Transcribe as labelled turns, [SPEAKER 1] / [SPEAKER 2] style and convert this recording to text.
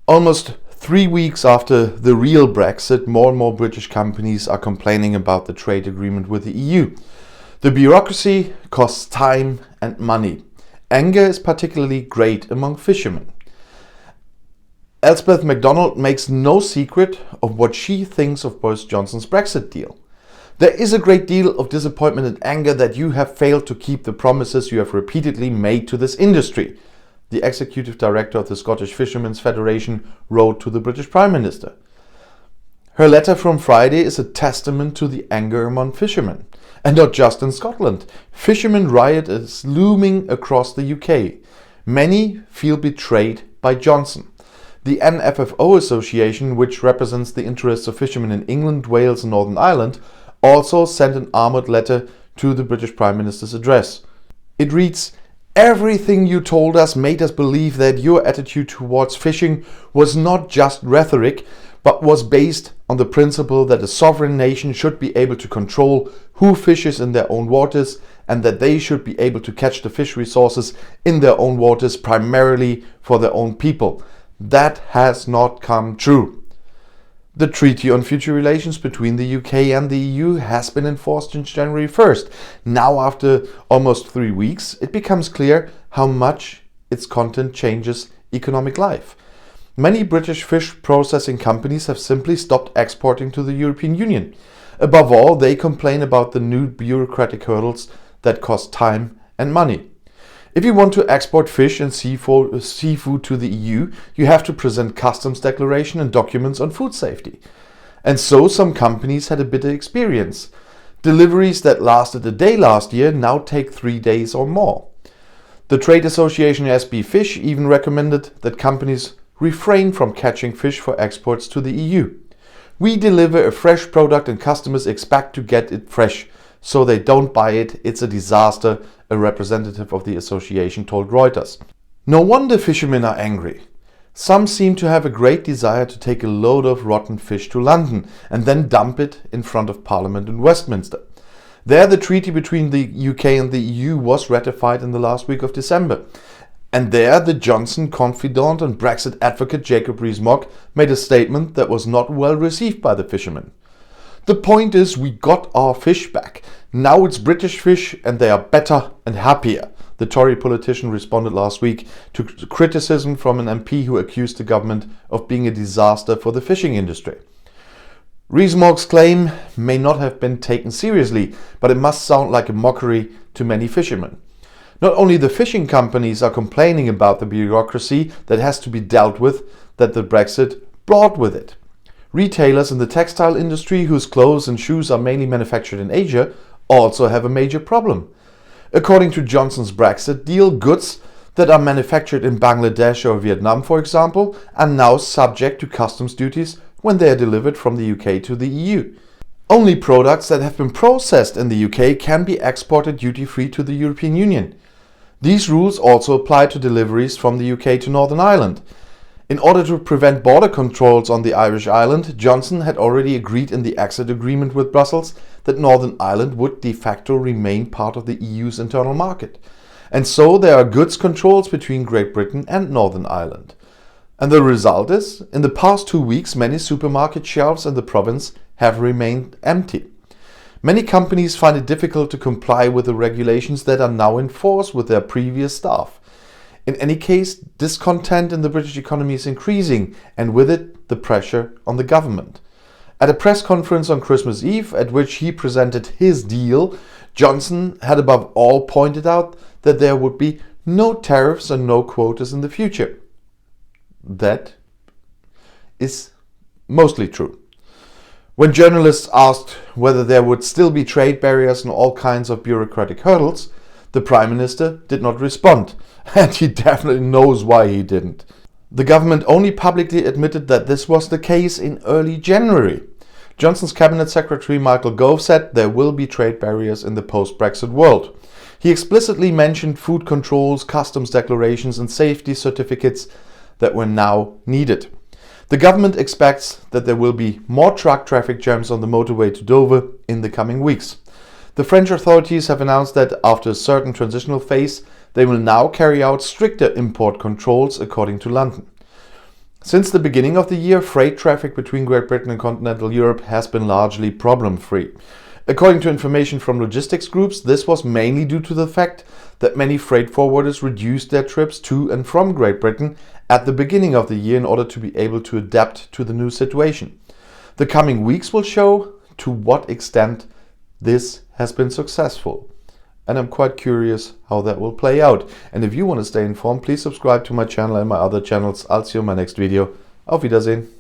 [SPEAKER 1] Almost 3 weeks after the real Brexit, more and more British companies are complaining about the trade agreement with the EU. The bureaucracy costs time and money. Anger is particularly great among fishermen. Elspeth MacDonald makes no secret of what she thinks of Boris Johnson's Brexit deal. There is a great deal of disappointment and anger that you have failed to keep the promises you have repeatedly made to this industry, the executive director of the Scottish Fishermen's Federation wrote to the British Prime Minister. Her letter from Friday is a testament to the anger among fishermen. And not just in Scotland. Fishermen riot is looming across the UK. Many feel betrayed by Johnson. The NFFO Association, which represents the interests of fishermen in England, Wales and Northern Ireland, also sent an armoured letter to the British Prime Minister's address. It reads, "Everything you told us made us believe that your attitude towards fishing was not just rhetoric, but was based on the principle that a sovereign nation should be able to control who fishes in their own waters and that they should be able to catch the fish resources in their own waters primarily for their own people. That has not come true." The Treaty on Future Relations between the UK and the EU has been enforced since January 1st. Now, after almost 3 weeks, it becomes clear how much its content changes economic life. Many British fish processing companies have simply stopped exporting to the European Union. Above all, they complain about the new bureaucratic hurdles that cost time and money. If you want to export fish and seafood to the EU, you have to present customs declaration and documents on food safety. And so some companies had a bitter experience. Deliveries that lasted a day last year now take 3 days or more. The trade association SB Fish even recommended that companies refrain from catching fish for exports to the EU. "We deliver a fresh product and customers expect to get it fresh, so they don't buy it. It's a disaster," a representative of the association told Reuters. No wonder fishermen are angry. Some seem to have a great desire to take a load of rotten fish to London and then dump it in front of Parliament in Westminster. There, the treaty between the UK and the EU was ratified in the last week of December. And there, the Johnson confidant and Brexit advocate Jacob Rees-Mogg made a statement that was not well received by the fishermen. "The point is, we got our fish back. Now it's British fish and they are better and happier," the Tory politician responded last week to criticism from an MP who accused the government of being a disaster for the fishing industry. Rees-Mogg's claim may not have been taken seriously, but it must sound like a mockery to many fishermen. Not only the fishing companies are complaining about the bureaucracy that has to be dealt with that the Brexit brought with it. Retailers in the textile industry, whose clothes and shoes are mainly manufactured in Asia, also have a major problem. According to Johnson's Brexit deal, goods that are manufactured in Bangladesh or Vietnam, for example, are now subject to customs duties when they are delivered from the UK to the EU. Only products that have been processed in the UK can be exported duty-free to the European Union. These rules also apply to deliveries from the UK to Northern Ireland. In order to prevent border controls on the Irish island, Johnson had already agreed in the exit agreement with Brussels that Northern Ireland would de facto remain part of the EU's internal market. And so there are goods controls between Great Britain and Northern Ireland. And the result is, in the past 2 weeks, many supermarket shelves in the province have remained empty. Many companies find it difficult to comply with the regulations that are now in force with their previous staff. In any case, discontent in the British economy is increasing, and with it, the pressure on the government. At a press conference on Christmas Eve, at which he presented his deal, Johnson had above all pointed out that there would be no tariffs and no quotas in the future. That is mostly true. When journalists asked whether there would still be trade barriers and all kinds of bureaucratic hurdles, the Prime Minister did not respond, and he definitely knows why he didn't. The government only publicly admitted that this was the case in early January. Johnson's Cabinet Secretary Michael Gove said there will be trade barriers in the post-Brexit world. He explicitly mentioned food controls, customs declarations and safety certificates that were now needed. The government expects that there will be more truck traffic jams on the motorway to Dover in the coming weeks. The French authorities have announced that after a certain transitional phase, they will now carry out stricter import controls according to London. Since the beginning of the year, freight traffic between Great Britain and continental Europe has been largely problem-free. According to information from logistics groups, this was mainly due to the fact that many freight forwarders reduced their trips to and from Great Britain at the beginning of the year in order to be able to adapt to the new situation. The coming weeks will show to what extent this has been successful. And I'm quite curious how that will play out. And if you want to stay informed, please subscribe to my channel and my other channels. I'll see you in my next video. Auf Wiedersehen.